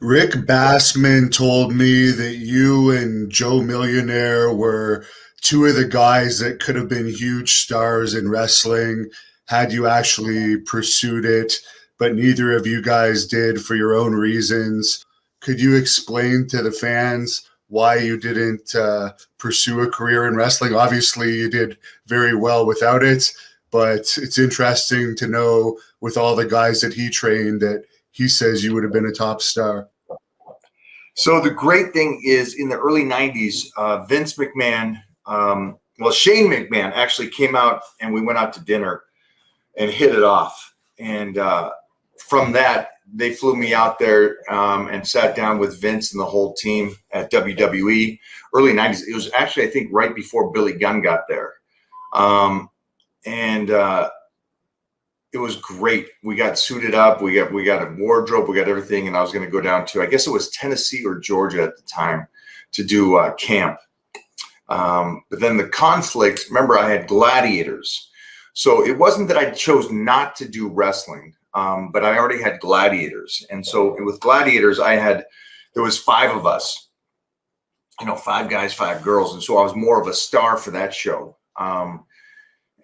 Rick Bassman told me that you and Joe Millionaire were two of the guys that could have been huge stars in wrestling had you actually pursued it, but neither of you guys did for your own reasons. Could you explain to the fans why you didn't pursue a career in wrestling? Obviously, you did very well without it, but it's interesting to know with all the guys that he trained that he says you would have been a top star. So the great thing is in the early 90s, Vince McMahon, Shane McMahon actually came out and we went out to dinner and hit it off. And from that, they flew me out there and sat down with Vince and the whole team at WWE. Early 90s. It was actually, I think, right before Billy Gunn got there. And it was great. We got suited up. We got a wardrobe. We got everything. And I was going to go down to, I guess it was Tennessee or Georgia at the time to do camp. But then the conflict, remember I had Gladiators. So it wasn't that I chose not to do wrestling, but I already had Gladiators. And so with Gladiators, there was 5 of us, 5 guys, 5 girls. And so I was more of a star for that show.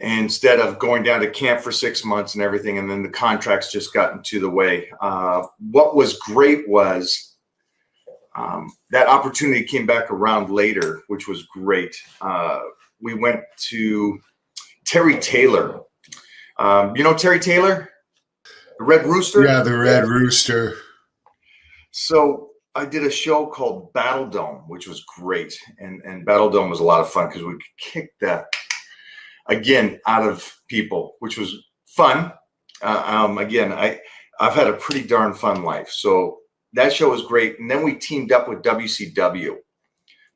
Instead of going down to camp for 6 months and everything, and then the contracts just got into the way. What was great was that opportunity came back around later, which was great. We went to Terry Taylor. You know Terry Taylor? The Red Rooster? Yeah, the Red Rooster. So I did a show called Battle Dome, which was great. And Battle Dome was a lot of fun because we could kick that again out of people, which was fun. Again, I've had a pretty darn fun life. So that show was great. And then we teamed up with WCW,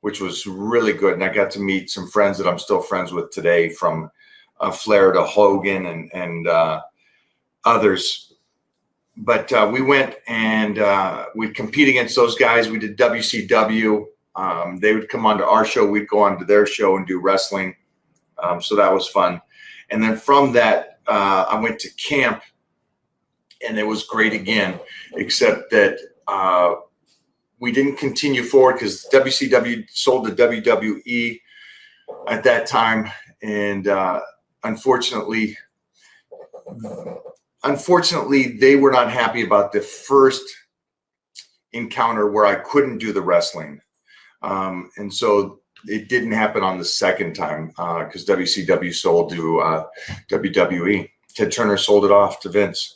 which was really good. And I got to meet some friends that I'm still friends with today, from Flair to Hogan and others. But we went and we'd compete against those guys. We did WCW. They would come onto our show. We'd go on to their show and do wrestling. So that was fun. And then from that, I went to camp, and it was great again, except that we didn't continue forward because WCW sold to WWE at that time. And unfortunately, they were not happy about the first encounter where I couldn't do the wrestling. And so it didn't happen on the second time because WCW sold to WWE. Ted Turner sold it off to Vince.